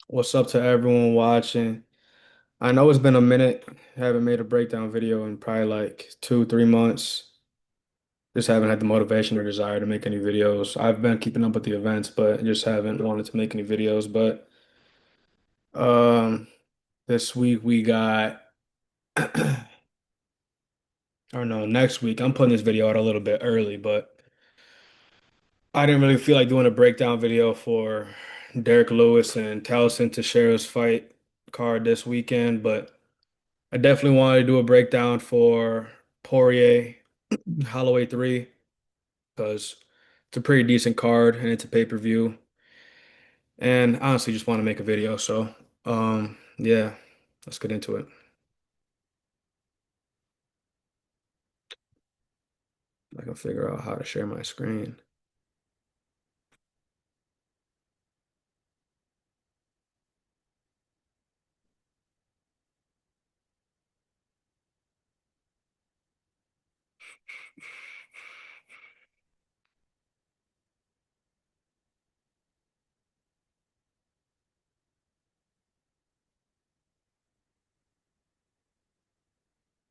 What's up to everyone watching? I know it's been a minute. Haven't made a breakdown video in probably like 2, 3 months. Just haven't had the motivation or desire to make any videos. I've been keeping up with the events, but just haven't wanted to make any videos. But um, this week we got, or no, next week. I'm putting this video out a little bit early, but I didn't really feel like doing a breakdown video for Derek Lewis and Towson Teixeira's fight card this weekend, but I definitely wanted to do a breakdown for Poirier, Holloway 3, because it's a pretty decent card and it's a pay-per-view. And honestly, just want to make a video. So, yeah, let's get into it. I can figure out how to share my screen.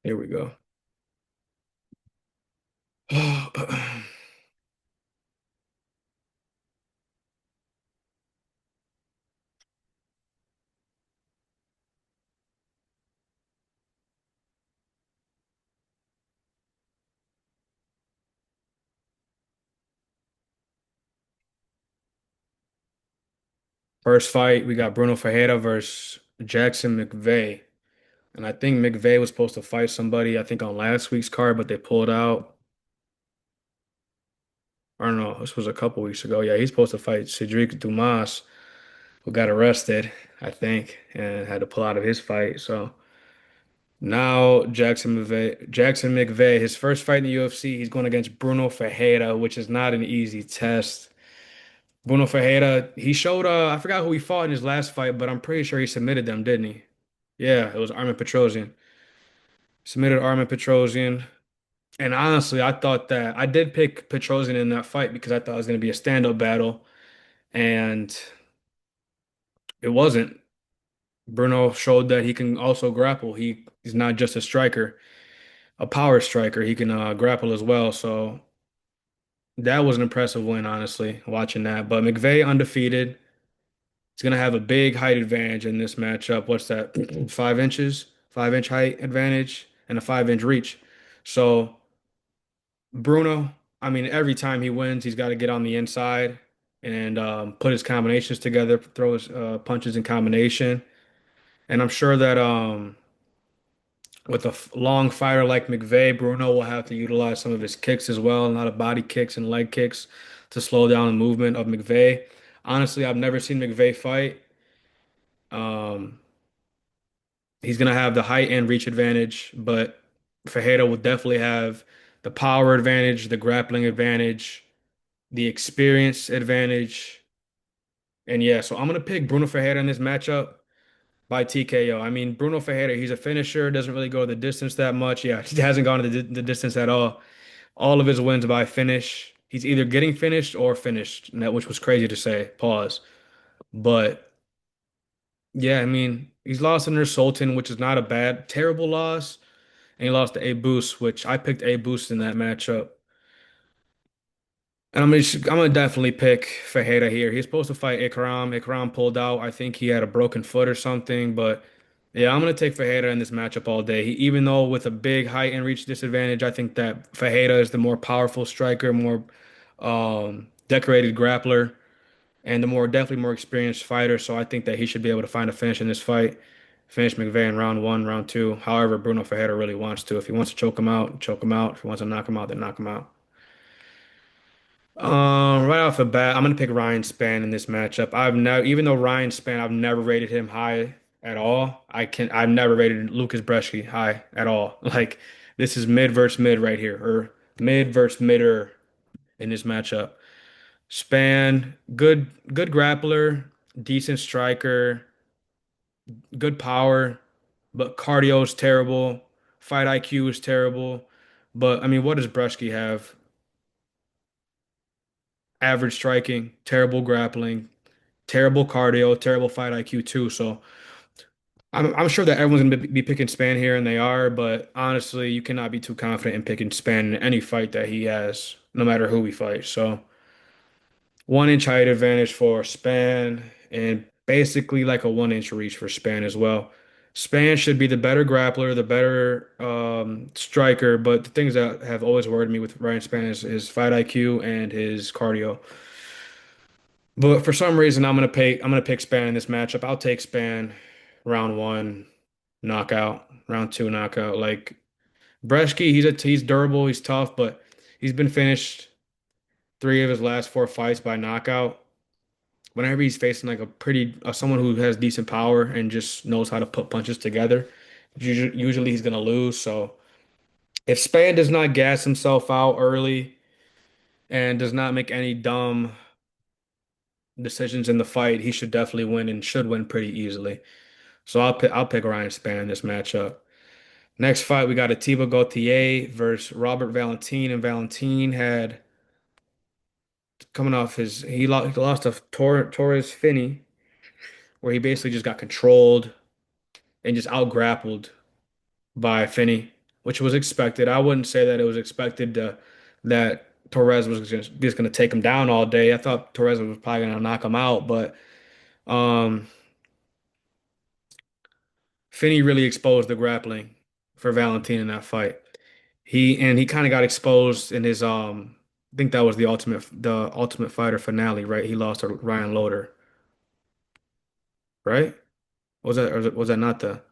Here we go. First fight, we got Bruno Ferreira versus Jackson McVeigh. And I think McVeigh was supposed to fight somebody, I think on last week's card, but they pulled out. I don't know. This was a couple weeks ago. Yeah, he's supposed to fight Cedric Dumas, who got arrested, I think, and had to pull out of his fight. So now Jackson McVeigh, his first fight in the UFC, he's going against Bruno Ferreira, which is not an easy test. Bruno Ferreira, he showed I forgot who he fought in his last fight, but I'm pretty sure he submitted them, didn't he? Yeah, it was Armin Petrosyan. Submitted Armin Petrosyan. And honestly, I thought that I did pick Petrosyan in that fight because I thought it was going to be a stand-up battle, and it wasn't. Bruno showed that he can also grapple. He's not just a striker, a power striker. He can grapple as well. So that was an impressive win, honestly, watching that. But McVeigh undefeated. He's gonna have a big height advantage in this matchup. What's that? 5 inches, 5 inch height advantage, and a 5 inch reach. So Bruno, I mean, every time he wins, he's got to get on the inside and put his combinations together, throw his punches in combination. And I'm sure that with a long fighter like McVeigh, Bruno will have to utilize some of his kicks as well, a lot of body kicks and leg kicks to slow down the movement of McVeigh. Honestly, I've never seen McVeigh fight. Um, he's gonna have the height and reach advantage, but Ferreira will definitely have the power advantage, the grappling advantage, the experience advantage. And yeah, so I'm gonna pick Bruno Ferreira in this matchup by TKO. I mean, Bruno Ferreira, he's a finisher, doesn't really go the distance that much. Yeah, he hasn't gone the distance at all. All of his wins by finish. He's either getting finished or finished, and which was crazy to say. Pause. But yeah, I mean, he's lost under Sultan, which is not a bad, terrible loss. And he lost to A Boost, which I picked A Boost in that matchup. And I'm gonna definitely pick Ferreira here. He's supposed to fight Ikram. Ikram pulled out. I think he had a broken foot or something. But yeah, I'm gonna take Ferreira in this matchup all day. Even though with a big height and reach disadvantage, I think that Ferreira is the more powerful striker, more decorated grappler, and the definitely more experienced fighter. So I think that he should be able to find a finish in this fight. Finish McVeigh in round one, round two. However, Bruno Ferreira really wants to. If he wants to choke him out, choke him out. If he wants to knock him out, then knock him out. Right off the bat, I'm gonna pick Ryan Spann in this matchup. I've never, even though Ryan Spann, I've never rated him high at all. I've never rated Lucas Bresci high at all. Like this is mid versus mid right here, or mid versus midder in this matchup. Spann, good grappler, decent striker, good power, but cardio is terrible. Fight IQ is terrible. But I mean, what does Bresci have? average striking, terrible grappling, terrible cardio, terrible fight IQ too. So I'm sure that everyone's gonna be picking Span here, and they are. But honestly, you cannot be too confident in picking Span in any fight that he has, no matter who he fights. So 1 inch height advantage for Span, and basically like a 1 inch reach for Span as well. Span should be the better grappler, the better striker, but the things that have always worried me with Ryan Span is his fight IQ and his cardio. But for some reason, I'm gonna pick Span in this matchup. I'll take Span round one knockout, round two knockout. Like Breshki, he's durable, he's tough, but he's been finished 3 of his last 4 fights by knockout. Whenever he's facing like a pretty someone who has decent power and just knows how to put punches together, usually he's gonna lose. So if Span does not gas himself out early and does not make any dumb decisions in the fight, he should definitely win and should win pretty easily. So I'll pick Ryan Spann in this matchup. Next fight, we got Atiba Gauthier versus Robert Valentin, and Valentin had coming off he lost to Torres Finney, where he basically just got controlled and just out grappled by Finney, which was expected. I wouldn't say that it was expected that Torres was just going to take him down all day. I thought Torres was probably going to knock him out, but um, Finney really exposed the grappling for Valentin in that fight. He kind of got exposed in his I think that was the Ultimate Fighter finale, right? He lost to Ryan Loder, right? Was that not the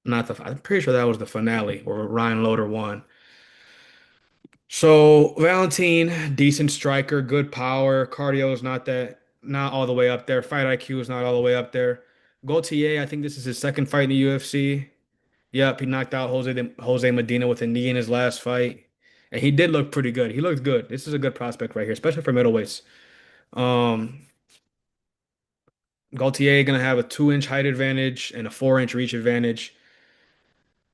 I'm pretty sure that was the finale where Ryan Loder won. So Valentin, decent striker, good power, cardio is not all the way up there. Fight IQ is not all the way up there. Gaultier, I think this is his second fight in the UFC. Yep, he knocked out Jose Medina with a knee in his last fight. And he did look pretty good. He looked good. This is a good prospect right here, especially for middleweights. Um, Gaultier gonna have a 2 inch height advantage and a 4 inch reach advantage.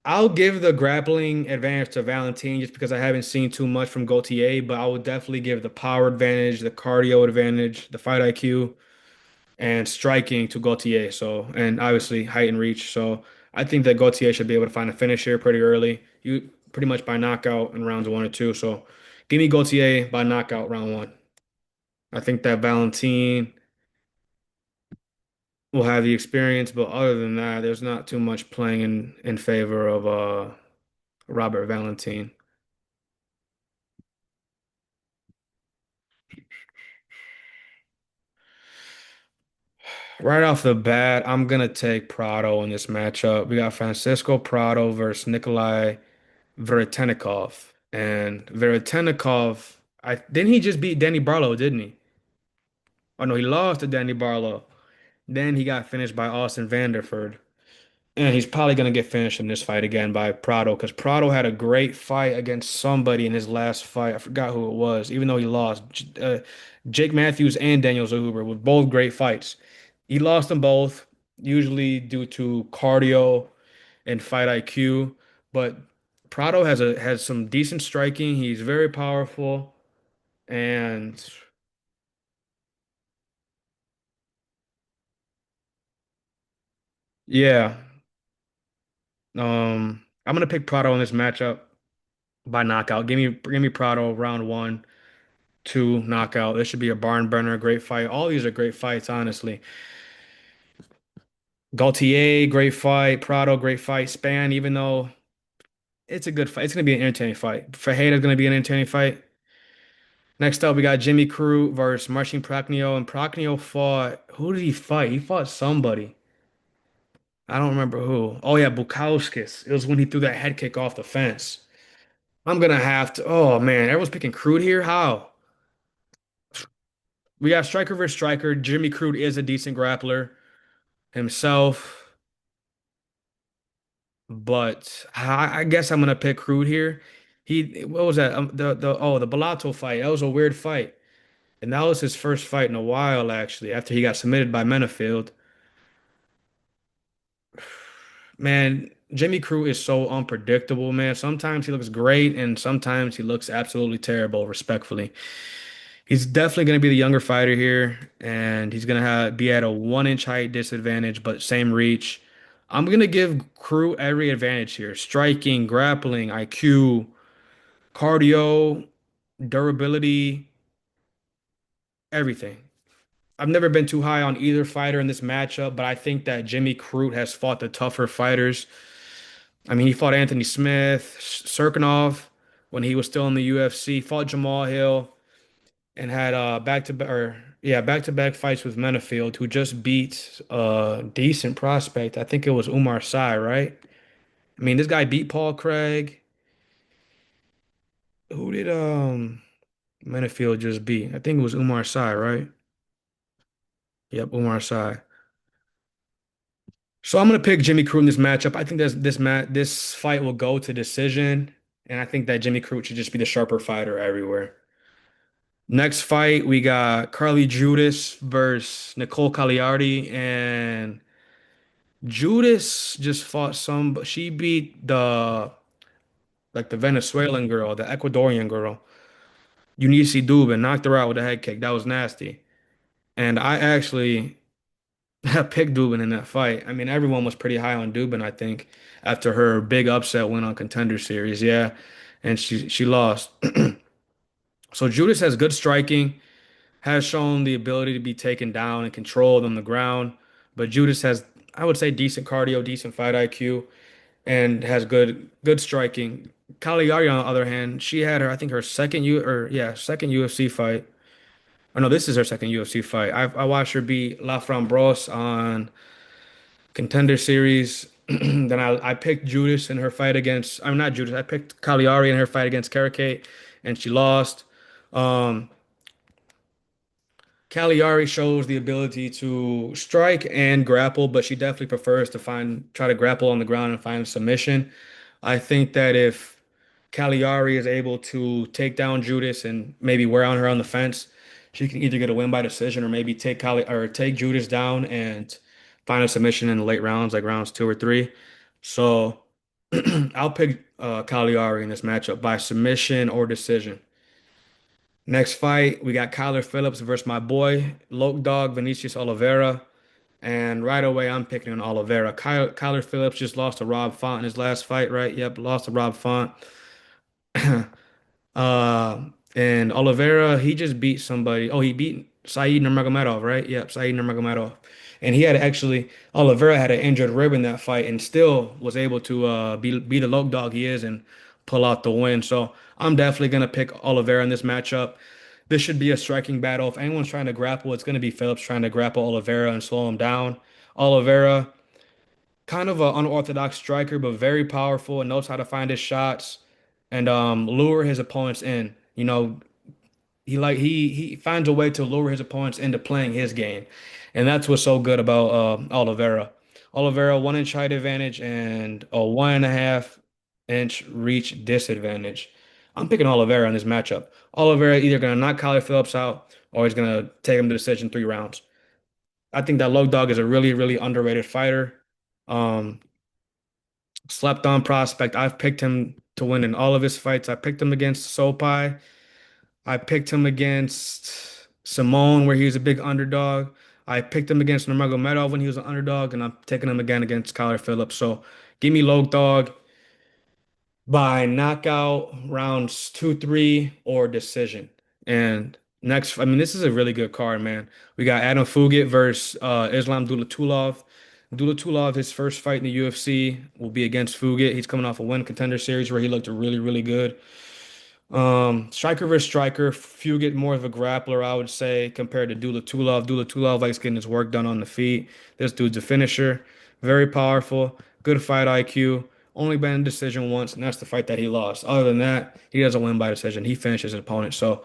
I'll give the grappling advantage to Valentin just because I haven't seen too much from Gaultier, but I would definitely give the power advantage, the cardio advantage, the fight IQ, and striking to Gaultier. So, and obviously height and reach. So, I think that Gaultier should be able to find a finish here pretty early. You pretty much by knockout in rounds one or two. So, give me Gaultier by knockout round one. I think that Valentin will have the experience, but other than that, there's not too much playing in favor of Robert Valentin. Right off the bat, I'm gonna take Prado in this matchup. We got Francisco Prado versus Nikolai Veretennikov. And Veretennikov, I didn't he just beat Danny Barlow, didn't he? Oh no, he lost to Danny Barlow. Then he got finished by Austin Vanderford. And he's probably going to get finished in this fight again by Prado because Prado had a great fight against somebody in his last fight. I forgot who it was, even though he lost. Jake Matthews and Daniel Zahuber were both great fights. He lost them both, usually due to cardio and fight IQ. But Prado has some decent striking. He's very powerful, and yeah, I'm gonna pick Prado in this matchup by knockout. Give me Prado round one. Two knockout. This should be a barn burner, great fight. All these are great fights, honestly. Gaultier, great fight. Prado, great fight. Span, even though it's a good fight, it's going to be an entertaining fight. Fajeda's going to be an entertaining fight. Next up, we got Jimmy Crute versus Marcin Prachnio, and Prachnio fought. Who did he fight? He fought somebody. I don't remember who. Oh yeah, Bukowskis. It was when he threw that head kick off the fence. I'm gonna have to. Oh man, everyone's picking Crute here. How? We got striker versus striker. Jimmy Crute is a decent grappler himself. But I guess I'm gonna pick Crude here. What was that? The Bellato fight. That was a weird fight, and that was his first fight in a while actually. After he got submitted by Menafield, man, Jimmy Crute is so unpredictable, man. Sometimes he looks great, and sometimes he looks absolutely terrible. Respectfully, He's definitely going to be the younger fighter here, and he's going to be at a 1 inch height disadvantage, but same reach. I'm going to give Crew every advantage here. Striking, grappling, IQ, cardio, durability, everything. I've never been too high on either fighter in this matchup, but I think that Jimmy Crute has fought the tougher fighters. I mean, he fought Anthony Smith, Serkinov when he was still in the UFC, fought Jamal Hill, and had back-to-back fights with Menafield, who just beat a decent prospect. I think it was Umar Sy, right? I mean, this guy beat Paul Craig. Who did Menafield just beat? I think it was Umar Sy, right? Yep, Umar Sy. So I'm gonna pick Jimmy Crute in this matchup. I think this fight will go to decision, and I think that Jimmy Crute should just be the sharper fighter everywhere. Next fight, we got Carly Judas versus Nicole Cagliari, and Judas just fought some. She beat the Venezuelan girl, the Ecuadorian girl, Eunice Dubin, knocked her out with a head kick. That was nasty. And I actually picked Dubin in that fight. I mean, everyone was pretty high on Dubin, I think, after her big upset win on Contender Series. Yeah, and she lost. So Judas has good striking, has shown the ability to be taken down and controlled on the ground. But Judas has, I would say, decent cardio, decent fight IQ, and has good striking. Cagliari, on the other hand, she had her, I think, her second UFC fight. Oh no, this is her second UFC fight. I watched her beat La Framboise on Contender Series. Then I picked Judas in her fight against, I'm not Judas, I picked Cagliari in her fight against Karakate, and she lost. Um, Cagliari shows the ability to strike and grapple, but she definitely prefers to try to grapple on the ground and find a submission. I think that if Cagliari is able to take down Judas and maybe wear on her on the fence, she can either get a win by decision or maybe take Judas down and find a submission in the late rounds, like rounds 2 or 3. So I'll pick Cagliari in this matchup by submission or decision. Next fight, we got Kyler Phillips versus my boy, Loke Dog Vinicius Oliveira. And right away, I'm picking on Oliveira. Kyler Phillips just lost to Rob Font in his last fight, right? Yep, lost to Rob Font. Uh, and Oliveira, he just beat somebody. Oh, he beat Saeed Nurmagomedov, right? Yep, Saeed Nurmagomedov. And Oliveira had an injured rib in that fight and still was able to be the low dog he is and pull out the win. So I'm definitely going to pick Oliveira in this matchup. This should be a striking battle. If anyone's trying to grapple, it's going to be Phillips trying to grapple Oliveira and slow him down. Oliveira, kind of an unorthodox striker, but very powerful and knows how to find his shots and lure his opponents in. He finds a way to lure his opponents into playing his game, and that's what's so good about Oliveira. Oliveira 1 inch height advantage and a 1.5 inch reach disadvantage. I'm picking Oliveira in this matchup. Oliveira either gonna knock Kyler Phillips out or he's gonna take him to decision 3 rounds. I think that Low Dog is a really, really underrated fighter. Um, Slept on prospect. I've picked him to win in all of his fights. I picked him against Sopai. I picked him against Simone, where he was a big underdog. I picked him against Nurmagomedov when he was an underdog, and I'm taking him again against Kyler Phillips. So give me Low Dog by knockout rounds 2, 3, or decision. And next, I mean, this is a really good card, man. We got Adam Fugit versus Islam Dulatulov. Dulatulov, his first fight in the UFC will be against Fugit. He's coming off a win contender series where he looked really, really good. Striker versus striker, Fugit more of a grappler, I would say, compared to Dulatulov. Dulatulov likes getting his work done on the feet. This dude's a finisher, very powerful, good fight IQ. Only been in decision once, and that's the fight that he lost. Other than that, he doesn't win by decision. He finishes his opponent. So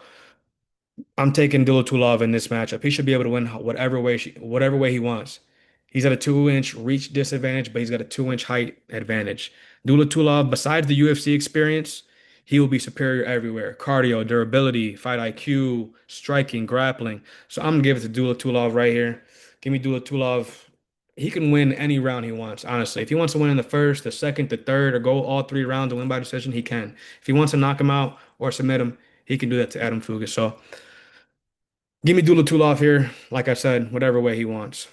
I'm taking Dulatulov in this matchup. He should be able to win whatever way he wants. He's at a 2 inch reach disadvantage, but he's got a 2 inch height advantage. Dulatulov, besides the UFC experience, he will be superior everywhere. Cardio, durability, fight IQ, striking, grappling. So I'm gonna give it to Dulatulov right here. Give me Dulatulov. He can win any round he wants, honestly. If he wants to win in the first, the second, the third, or go all 3 rounds and win by decision, he can. If he wants to knock him out or submit him, he can do that to Adam Fugas. So Give me Dulatulov here, like I said, whatever way he wants.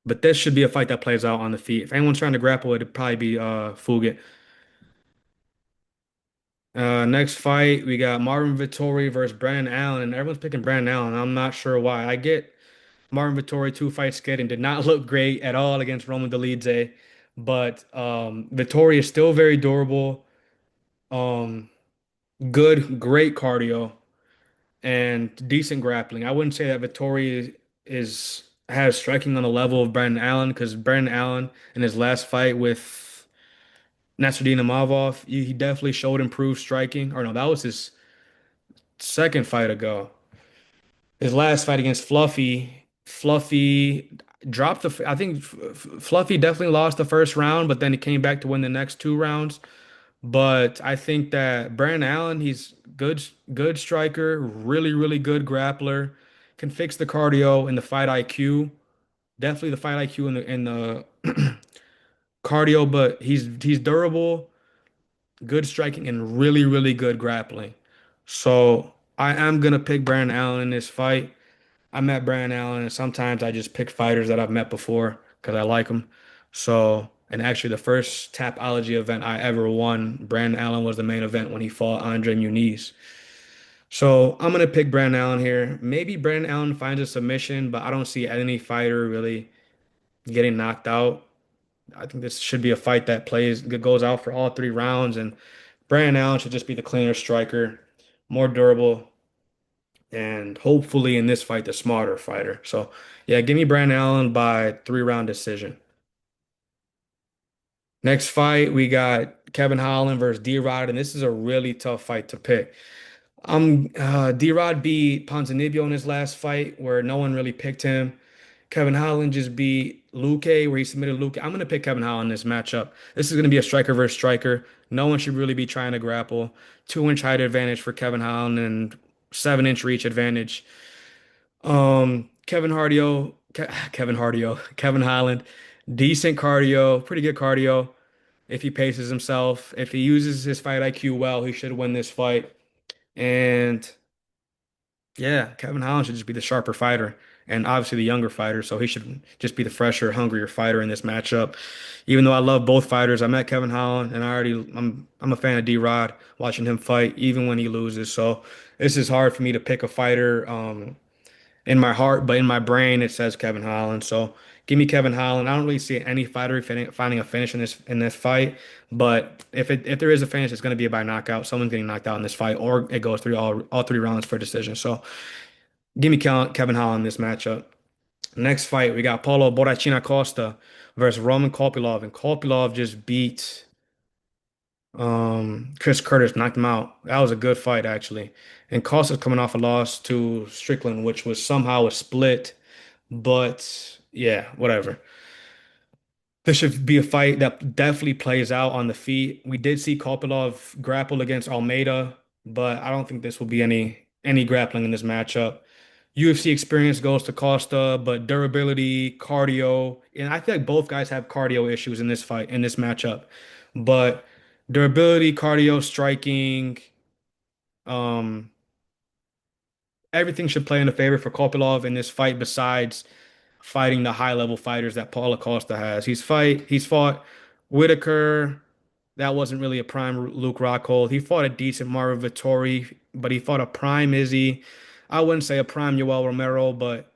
But this should be a fight that plays out on the feet. If anyone's trying to grapple, it'd probably be Fugit. Next fight, we got Marvin Vettori versus Brandon Allen, and everyone's picking Brandon Allen. I'm not sure why. I get Marvin Vettori 2 fights getting did not look great at all against Roman Dolidze, but Vettori is still very durable. Um, great cardio and decent grappling. I wouldn't say that Vettori has striking on the level of Brandon Allen because Brandon Allen in his last fight with Nasruddin Imavov, he definitely showed improved striking. Or no, that was his second fight ago. His last fight against Fluffy dropped I think Fluffy definitely lost the first round, but then he came back to win the next 2 rounds. But I think that Brandon Allen, he's good striker, really good grappler, can fix the cardio and the fight IQ. Definitely the fight IQ and the cardio, but he's durable, good striking, and really good grappling. So I am gonna pick Brandon Allen in this fight. I met Brandon Allen, and sometimes I just pick fighters that I've met before because I like them. So, and actually, the first Tapology event I ever won, Brandon Allen was the main event when he fought Andre Muniz. So I'm gonna pick Brandon Allen here. Maybe Brandon Allen finds a submission, but I don't see any fighter really getting knocked out. I think this should be a fight that goes out for all 3 rounds, and Brandon Allen should just be the cleaner striker, more durable, and hopefully in this fight, the smarter fighter. So yeah, give me Brandon Allen by 3 round decision. Next fight, we got Kevin Holland versus D-Rod, and this is a really tough fight to pick. D-Rod beat Ponzinibbio in his last fight, where no one really picked him. Kevin Holland just beat Luque, where he submitted Luque. I'm gonna pick Kevin Holland in this matchup. This is gonna be a striker versus striker. No one should really be trying to grapple. 2-inch height advantage for Kevin Holland and 7-inch reach advantage. Kevin Holland, decent cardio, pretty good cardio. If he paces himself, if he uses his fight IQ well, he should win this fight. And yeah, Kevin Holland should just be the sharper fighter and obviously the younger fighter. So he should just be the fresher, hungrier fighter in this matchup. Even though I love both fighters, I met Kevin Holland and I'm a fan of D-Rod watching him fight even when he loses. So this is hard for me to pick a fighter. In my heart, but in my brain it says Kevin Holland. So give me Kevin Holland. I don't really see any fighter finding a finish in this fight, but if there is a finish, it's going to be by knockout. Someone's getting knocked out in this fight, or it goes through all 3 rounds for a decision. So give me Kevin Holland in this matchup. Next fight, we got Paulo Borrachina Costa versus Roman Kopylov, and Kopylov just beat Chris Curtis, knocked him out. That was a good fight actually. And Costa's coming off a loss to Strickland, which was somehow a split. But yeah, whatever. This should be a fight that definitely plays out on the feet. We did see Kopylov grapple against Almeida, but I don't think this will be any grappling in this matchup. UFC experience goes to Costa, but durability, cardio, and I feel like both guys have cardio issues in this fight, in this matchup. But durability, cardio, striking, um, everything should play in the favor for Kopylov in this fight besides fighting the high level fighters that Paulo Costa has. He's fought Whitaker. That wasn't really a prime Luke Rockhold. He fought a decent Mario Vittori, but he fought a prime Izzy. I wouldn't say a prime Yoel Romero, but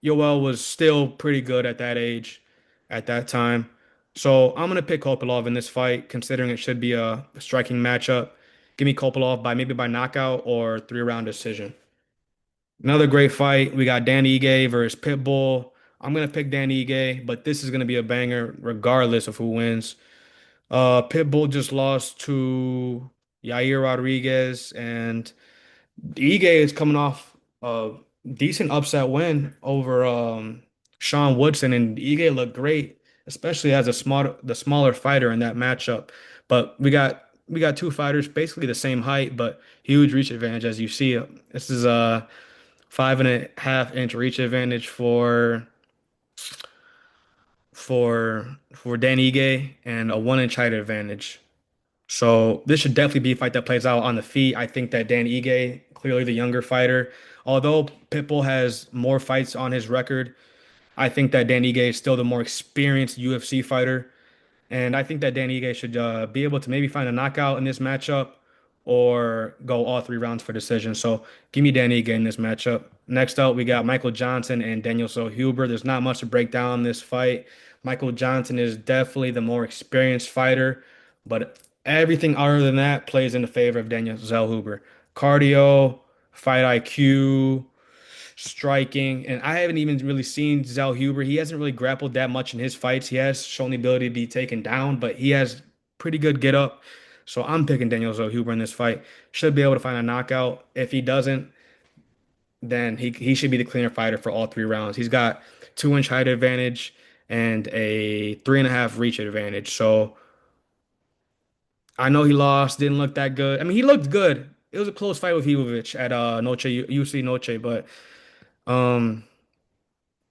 Yoel was still pretty good at that age, at that time. So I'm gonna pick Kopylov in this fight, considering it should be a striking matchup. Give me Kopylov by maybe by knockout or 3 round decision. Another great fight. We got Dan Ige versus Pitbull. I'm gonna pick Dan Ige, but this is gonna be a banger regardless of who wins. Pitbull just lost to Yair Rodriguez, and Ige is coming off a decent upset win over Sean Woodson, and Ige looked great, especially as the smaller fighter in that matchup. But we got 2 fighters basically the same height, but huge reach advantage as you see. This is a 5.5-inch reach advantage for Dan Ige and a 1-inch height advantage. So this should definitely be a fight that plays out on the feet. I think that Dan Ige clearly the younger fighter. Although Pitbull has more fights on his record, I think that Dan Ige is still the more experienced UFC fighter. And I think that Dan Ige should be able to maybe find a knockout in this matchup or go all 3 rounds for decision. So give me Dan Ige in this matchup. Next up, we got Michael Johnson and Daniel Huber. There's not much to break down in this fight. Michael Johnson is definitely the more experienced fighter, but everything other than that plays in the favor of Daniel Zellhuber. Cardio, fight IQ, striking, and I haven't even really seen Zal Huber. He hasn't really grappled that much in his fights. He has shown the ability to be taken down, but he has pretty good get up. So I'm picking Daniel Huber in this fight. Should be able to find a knockout. If he doesn't, then he should be the cleaner fighter for all 3 rounds. He's got 2 inch height advantage and a 3.5 reach advantage. So I know he lost, didn't look that good. I mean, he looked good. It was a close fight with Ivovic at Noche UFC Noche, but um.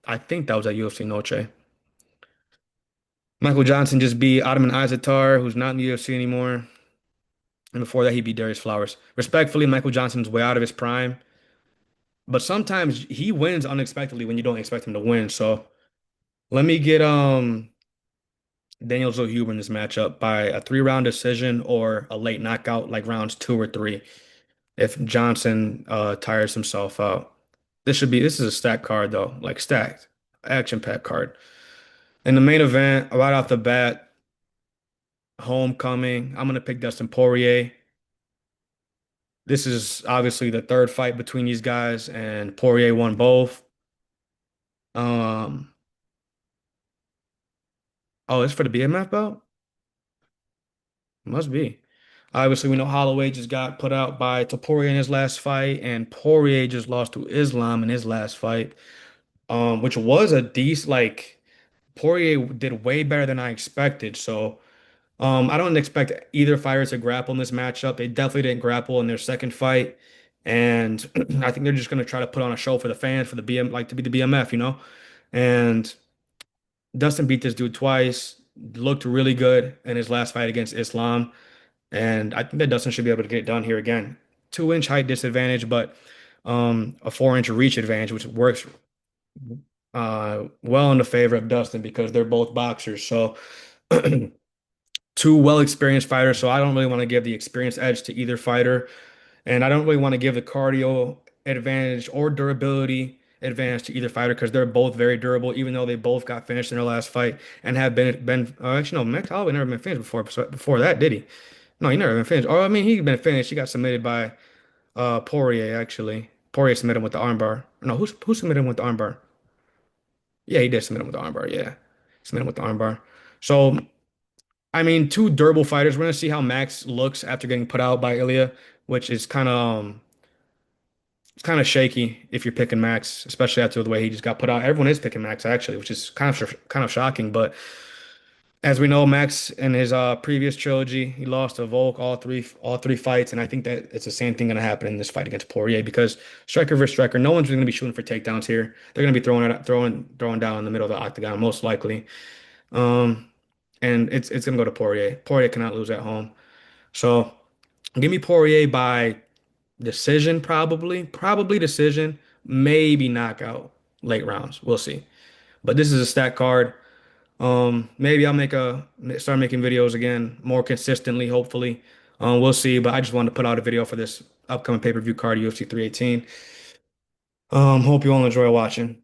I think that was at UFC Noche. Michael Johnson just beat Ottoman Azatar, who's not in the UFC anymore. And before that, he beat Darius Flowers. Respectfully, Michael Johnson's way out of his prime. But sometimes he wins unexpectedly when you don't expect him to win. So let me get Daniel Zellhuber in this matchup by a 3 round decision or a late knockout, like rounds 2 or 3, if Johnson tires himself out. This is a stacked card though, like stacked, action-packed card. In the main event, right off the bat, homecoming. I'm gonna pick Dustin Poirier. This is obviously the third fight between these guys, and Poirier won both. Um, oh, it's for the BMF belt? Must be. Obviously, we know Holloway just got put out by Poirier in his last fight, and Poirier just lost to Islam in his last fight. Which was a decent like Poirier did way better than I expected. So I don't expect either fighter to grapple in this matchup. They definitely didn't grapple in their second fight. And I think they're just going to try to put on a show for the fans, for the BM, like to be the BMF, you know? And Dustin beat this dude twice, looked really good in his last fight against Islam. And I think that Dustin should be able to get it done here again. 2 inch height disadvantage, but a 4 inch reach advantage, which works well in the favor of Dustin because they're both boxers. So two well-experienced fighters, so I don't really want to give the experience edge to either fighter, and I don't really want to give the cardio advantage or durability advantage to either fighter because they're both very durable, even though they both got finished in their last fight and have been actually no, Max Holloway never been finished before. So before that, did he? No, he never been finished. Oh, I mean, he been finished. He got submitted by Poirier actually. Poirier submitted him with the armbar. No, who submitted him with the armbar? Yeah, he did submit him with the armbar. Yeah, submit him with the armbar. So. I mean, two durable fighters. We're gonna see how Max looks after getting put out by Ilya, which is kind of shaky if you're picking Max, especially after the way he just got put out. Everyone is picking Max actually, which is kind of shocking. But as we know, Max in his previous trilogy, he lost to Volk all three fights, and I think that it's the same thing gonna happen in this fight against Poirier because striker versus striker, no one's gonna be shooting for takedowns here. They're gonna be throwing down in the middle of the octagon most likely. Um, and it's gonna go to Poirier. Poirier cannot lose at home. So give me Poirier by decision, probably decision, maybe knockout, late rounds. We'll see. But this is a stack card. Maybe I'll start making videos again more consistently, hopefully. We'll see. But I just wanted to put out a video for this upcoming pay-per-view card, UFC 318. Hope you all enjoy watching.